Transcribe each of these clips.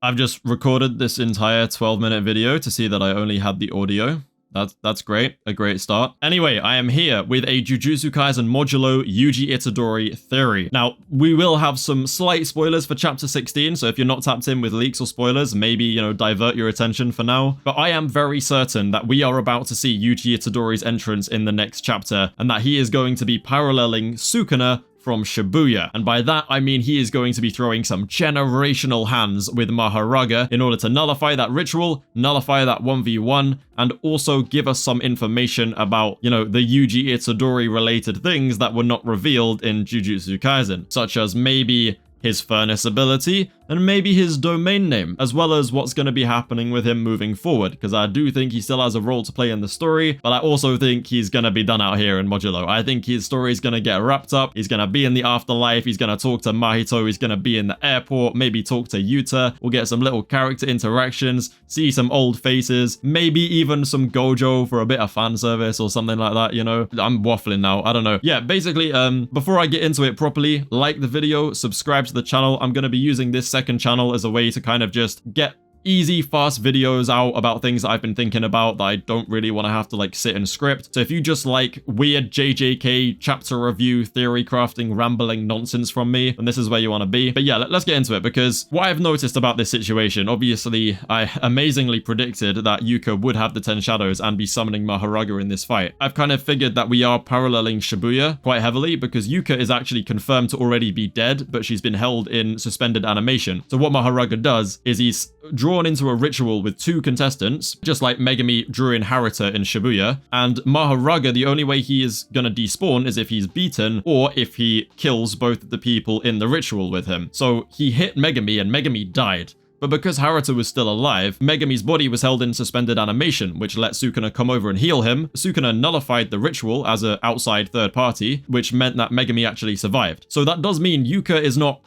I've just recorded this entire 12-minute video to see that I only had the audio. That's great. A great start. Anyway, I am here with a Jujutsu Kaisen Modulo Yuji Itadori theory. Now, we will have some slight spoilers for chapter 16, so if you're not tapped in with leaks or spoilers, maybe, divert your attention for now. But I am very certain that we are about to see Yuji Itadori's entrance in the next chapter, and that he is going to be paralleling Sukuna from Shibuya. And by that, I mean he is going to be throwing some generational hands with Mahoraga in order to nullify that ritual, nullify that 1v1, and also give us some information about, the Yuji Itadori related things that were not revealed in Jujutsu Kaisen, such as maybe his furnace ability, and maybe his domain name, as well as what's going to be happening with him moving forward, because I do think he still has a role to play in the story, but I also think he's going to be done out here in Modulo. I think his story is going to get wrapped up, he's going to be in the afterlife, he's going to talk to Mahito, he's going to be in the airport, maybe talk to Yuta, we'll get some little character interactions, see some old faces, maybe even some gojo for a bit of fan service or something like that, I'm waffling now, I don't know. Yeah, basically, before I get into it properly, like the video, subscribe to the channel. I'm going to be using this second channel as a way to kind of just get easy, fast videos out about things that I've been thinking about that I don't really want to have to sit and script. So if you just like weird JJK chapter review, theory crafting, rambling nonsense from me, then this is where you want to be. But yeah, let's get into it, because what I've noticed about this situation, obviously I amazingly predicted that Yuka would have the 10 shadows and be summoning Mahoraga in this fight. I've kind of figured that we are paralleling Shibuya quite heavily, because Yuka is actually confirmed to already be dead, but she's been held in suspended animation. So what Mahoraga does is he's drawn into a ritual with 2 contestants, just like Megami drew in Haruta in Shibuya, and Mahoraga, the only way he is gonna despawn is if he's beaten, or if he kills both the people in the ritual with him. So he hit Megami and Megami died. But because Haruta was still alive, Megami's body was held in suspended animation, which let Sukuna come over and heal him. Sukuna nullified the ritual as an outside third party, which meant that Megami actually survived. So that does mean Yuka is not,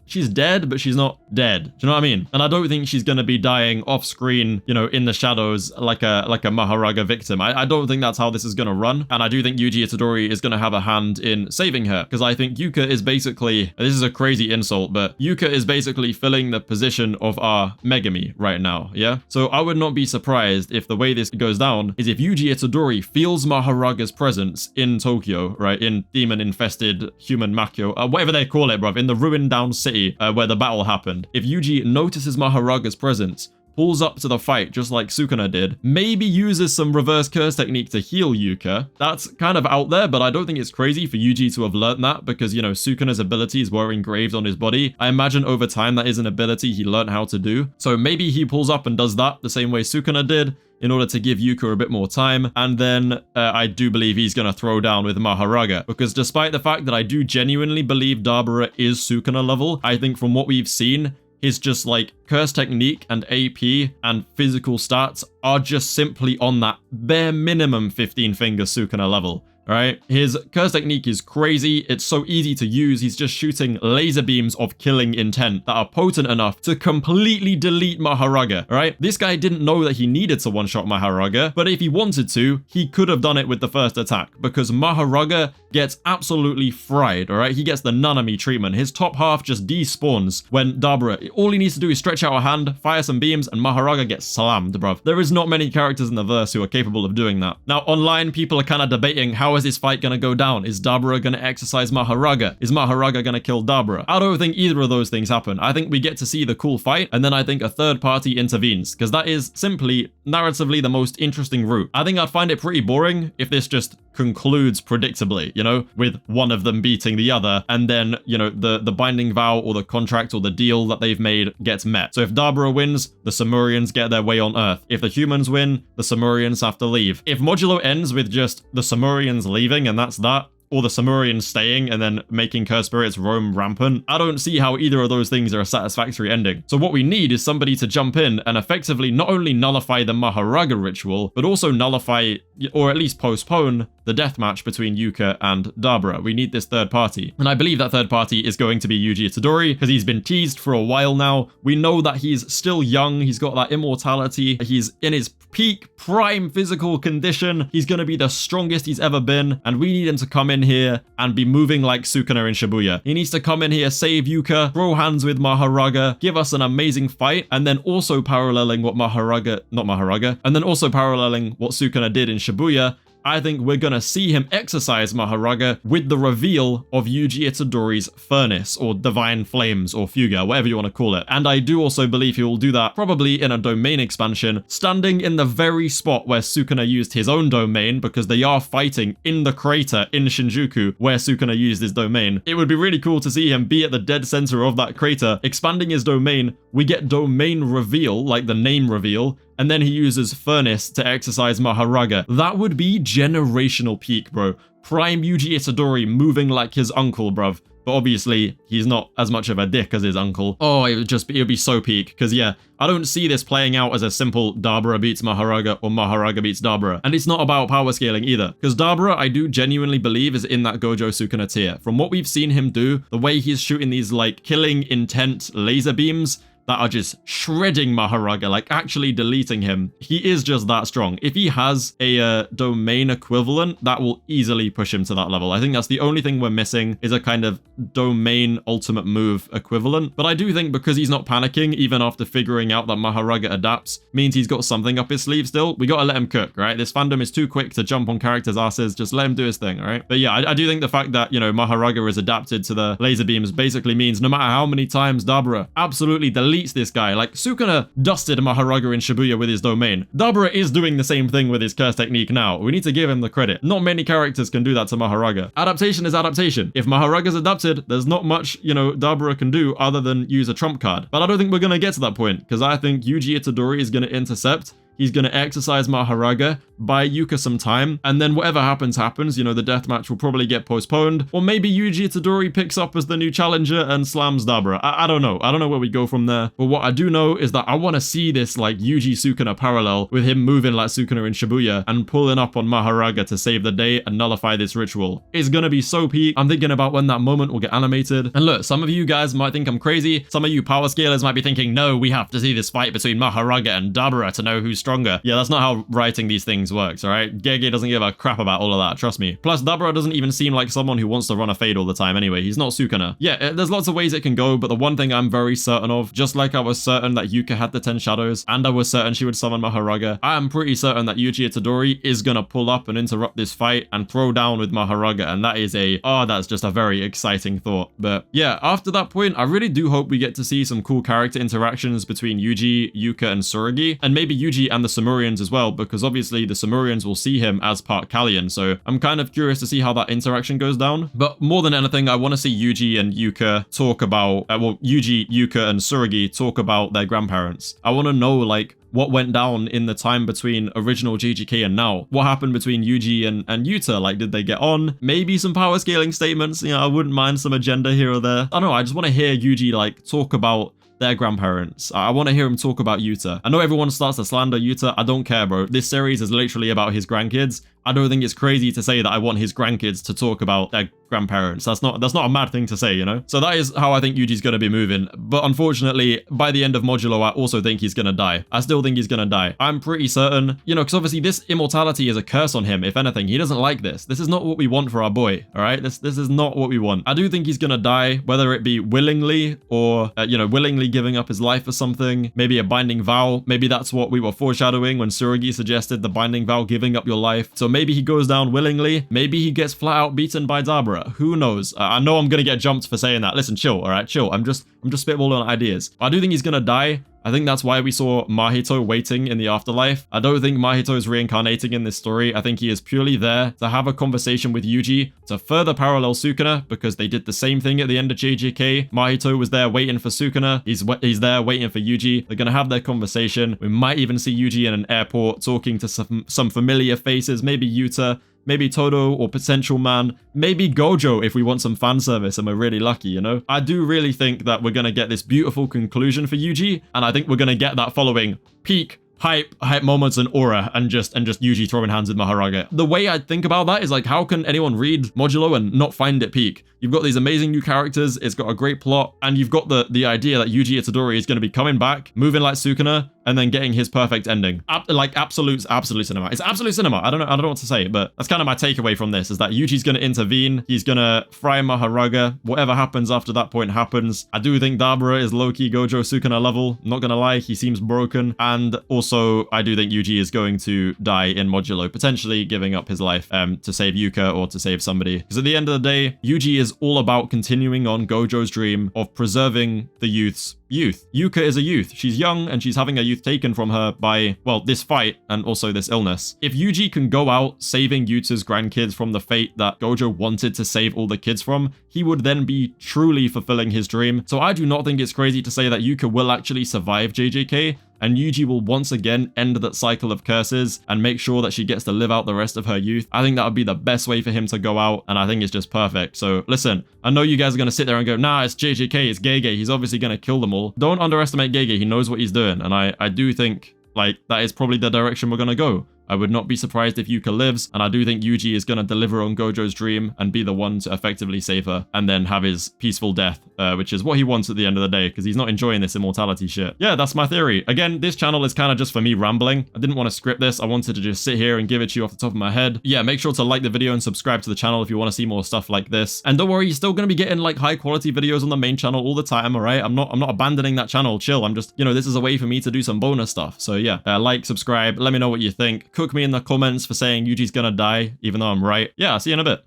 she's dead, but she's not dead. Do you know what I mean? And I don't think she's going to be dying off screen, in the shadows like a Mahoraga victim. I don't think that's how this is going to run. And I do think Yuji Itadori is going to have a hand in saving her, because I think Yuka is basically, this is a crazy insult, but Yuka is basically filling the position of our Megami right now, yeah? So I would not be surprised if the way this goes down is if Yuji Itadori feels Mahoraga's presence in Tokyo, right? In demon-infested human Makyo, whatever they call it, bruv, in the ruined down city where the battle happened. If Yuji notices Mahoraga's presence, pulls up to the fight just like Sukuna did, maybe uses some reverse curse technique to heal Yuka. That's kind of out there, but I don't think it's crazy for Yuji to have learned that, because, Sukuna's abilities were engraved on his body. I imagine over time that is an ability he learned how to do. So maybe he pulls up and does that the same way Sukuna did, in order to give Yuka a bit more time, and then I do believe he's going to throw down with Mahoraga, because despite the fact that I do genuinely believe Dabura is Sukuna level, I think from what we've seen, his just curse technique and AP and physical stats are just simply on that bare minimum 15-finger Sukuna level. Alright, his curse technique is crazy, it's so easy to use, he's just shooting laser beams of killing intent that are potent enough to completely delete Mahoraga, alright? This guy didn't know that he needed to one-shot Mahoraga, but if he wanted to, he could have done it with the first attack, because Mahoraga gets absolutely fried, alright? He gets the Nanami treatment, his top half just despawns when Dabura, all he needs to do is stretch out a hand, fire some beams, and Mahoraga gets slammed, bruv. There is not many characters in the verse who are capable of doing that. Now, online, people are kind of debating how is this fight gonna go down? Is Dabura gonna exercise Mahoraga? Is Mahoraga gonna kill Dabura? I don't think either of those things happen. I think we get to see the cool fight, and then I think a third party intervenes, because that is simply narratively the most interesting route. I think I'd find it pretty boring if this just concludes predictably, with one of them beating the other, and then, the binding vow or the contract or the deal that they've made gets met. So if Dabura wins, the Samurians get their way on Earth. If the humans win, the Samurians have to leave. If Modulo ends with just the Samurians leaving and that's that, or the Samurians staying and then making cursed spirits roam rampant, I don't see how either of those things are a satisfactory ending. So what we need is somebody to jump in and effectively not only nullify the Mahoraga ritual, but also nullify, or at least postpone, the deathmatch between Yuka and Dabura. We need this third party. And I believe that third party is going to be Yuji Itadori, because he's been teased for a while now. We know that he's still young, he's got that immortality, he's in his peak prime physical condition, he's going to be the strongest he's ever been, and we need him to come in here and be moving like Sukuna in Shibuya. He needs to come in here, save Yuka, throw hands with Mahoraga, give us an amazing fight, and then also paralleling what and then also paralleling what Sukuna did in Shibuya. I think we're gonna see him exercise Mahoraga with the reveal of Yuji Itadori's Furnace, or Divine Flames, or Fuga, whatever you want to call it. And I do also believe he will do that probably in a domain expansion, standing in the very spot where Sukuna used his own domain, because they are fighting in the crater in Shinjuku where Sukuna used his domain. It would be really cool to see him be at the dead center of that crater, expanding his domain. We get domain reveal, like the name reveal, and then he uses Furnace to exercise Mahoraga. That would be generational peak, bro. Prime Yuji Itadori moving like his uncle, bruv. But obviously, he's not as much of a dick as his uncle. Oh, it would be so peak. Because yeah, I don't see this playing out as a simple Dabura beats Mahoraga or Mahoraga beats Dabura. And it's not about power scaling either. Because Dabura, I do genuinely believe, is in that Gojo Sukuna tier. From what we've seen him do, the way he's shooting these like killing intent laser beams that are just shredding Mahoraga, like actually deleting him. He is just that strong. If he has a domain equivalent, that will easily push him to that level. I think that's the only thing we're missing, is a kind of domain ultimate move equivalent. But I do think because he's not panicking, even after figuring out that Mahoraga adapts, means he's got something up his sleeve still. We gotta let him cook, right? This fandom is too quick to jump on characters' asses. Just let him do his thing, all right? But yeah, I do think the fact that, you know, Mahoraga is adapted to the laser beams basically means no matter how many times Dabura absolutely deletes this guy. Like, Sukuna dusted Mahoraga in Shibuya with his domain. Dabura is doing the same thing with his curse technique now. We need to give him the credit. Not many characters can do that to Mahoraga. Adaptation is adaptation. If Mahoraga's adapted, there's not much, you know, Dabura can do other than use a trump card. But I don't think we're gonna get to that point, because I think Yuji Itadori is gonna intercept. He's going to exercise Mahoraga, buy Yuka some time, and then whatever happens, happens. You know, the deathmatch will probably get postponed, or maybe Yuji Itadori picks up as the new challenger and slams Dabura. I don't know. I don't know where we go from there. But what I do know is that I want to see this, like, Yuji Sukuna parallel with him moving like Sukuna in Shibuya and pulling up on Mahoraga to save the day and nullify this ritual. It's going to be so peak. I'm thinking about when that moment will get animated. And look, some of you guys might think I'm crazy. Some of you power scalers might be thinking, no, we have to see this fight between Mahoraga and Dabura to know who's stronger. Yeah, that's not how writing these things works, alright? Gege doesn't give a crap about all of that, trust me. Plus, Dabura doesn't even seem like someone who wants to run a fade all the time anyway. He's not Sukuna. Yeah, there's lots of ways it can go, but the one thing I'm very certain of, just like I was certain that Yuka had the 10 shadows, and I was certain she would summon Mahoraga, I am pretty certain that Yuji Itadori is gonna pull up and interrupt this fight and throw down with Mahoraga, and that is that's just a very exciting thought. But yeah, after that point, I really do hope we get to see some cool character interactions between Yuji, Yuka, and Tsurugi, and maybe Yuji and the Samurians as well, because obviously the Samurians will see him as part Kallian, so I'm kind of curious to see how that interaction goes down. But more than anything, I want to see Yuji and Yuka talk about, Yuji, Yuka, and Tsurugi talk about their grandparents. I want to know, like, what went down in the time between original JJK and now. What happened between Yuji and Yuta? Like, did they get on? Maybe some power scaling statements, you know, I wouldn't mind some agenda here or there. I don't know, I just want to hear Yuji, like, talk about their grandparents. I want to hear him talk about Yuta. I know everyone starts to slander Yuta. I don't care, bro. This series is literally about his grandkids. I don't think it's crazy to say that I want his grandkids to talk about their grandparents. That's not a mad thing to say, you know? So that is how I think Yuji's gonna be moving. But unfortunately, by the end of Modulo, I also think he's gonna die. I still think he's gonna die. I'm pretty certain, you know, because obviously this immortality is a curse on him, if anything. He doesn't like this. This is not what we want for our boy, all right? This is not what we want. I do think he's gonna die, whether it be willingly or, you know, willingly giving up his life for something. Maybe a binding vow. Maybe that's what we were foreshadowing when Tsurugi suggested the binding vow, giving up your life. So maybe he goes down willingly. Maybe he gets flat out beaten by Dabura. Who knows? I know I'm gonna get jumped for saying that. Listen, chill, all right? Chill. I'm just spitballing ideas. I do think he's gonna die. I think that's why we saw Mahito waiting in the afterlife. I don't think Mahito is reincarnating in this story. I think he is purely there to have a conversation with Yuji to further parallel Sukuna, because they did the same thing at the end of JJK. Mahito was there waiting for Sukuna. He's there waiting for Yuji. They're gonna have their conversation. We might even see Yuji in an airport talking to some familiar faces, maybe Yuta, maybe Todo or Potential Man, maybe Gojo if we want some fan service and we're really lucky, you know? I do really think that we're gonna get this beautiful conclusion for Yuji, and I think we're gonna get that following peak hype moments and aura and just Yuji throwing hands with Mahoraga. The way I think about that is like, how can anyone read Modulo and not find it peak? You've got these amazing new characters, it's got a great plot, and you've got the idea that Yuji Itadori is going to be coming back, moving like Sukuna, and then getting his perfect ending. Like absolute cinema. It's absolute cinema. I don't know what to say, but that's kind of my takeaway from this, is that Yuji's going to intervene. He's going to fry Mahoraga. Whatever happens after that point happens. I do think Dabura is low-key Gojo Sukuna level. I'm not going to lie, he seems broken. And also, I do think Yuji is going to die in Modulo, potentially giving up his life to save Yuka or to save somebody. Because at the end of the day, Yuji is all about continuing on Gojo's dream of preserving the youth's youth. Yuka is a youth. She's young and she's having her youth taken from her by, well, this fight and also this illness. If Yuji can go out saving Yuta's grandkids from the fate that Gojo wanted to save all the kids from, he would then be truly fulfilling his dream. So I do not think it's crazy to say that Yuka will actually survive JJK, and Yuji will once again end that cycle of curses and make sure that she gets to live out the rest of her youth. I think that would be the best way for him to go out, and I think it's just perfect. So listen, I know you guys are going to sit there and go, nah, it's JJK, it's Gege, he's obviously going to kill them all. Don't underestimate Gege, he knows what he's doing, and I do think, like, that is probably the direction we're going to go. I would not be surprised if Yuka lives, and I do think Yuji is going to deliver on Gojo's dream and be the one to effectively save her and then have his peaceful death, which is what he wants at the end of the day, because he's not enjoying this immortality shit. Yeah, that's my theory. Again, this channel is kind of just for me rambling. I didn't want to script this. I wanted to just sit here and give it to you off the top of my head. Yeah, make sure to like the video and subscribe to the channel if you want to see more stuff like this. And don't worry, you're still going to be getting like high quality videos on the main channel all the time, all right? I'm not abandoning that channel. Chill. I'm just, you know, this is a way for me to do some bonus stuff. So yeah, like, subscribe, let me know what you think. Cook me in the comments for saying Yuji's gonna die, even though I'm right. Yeah, see you in a bit.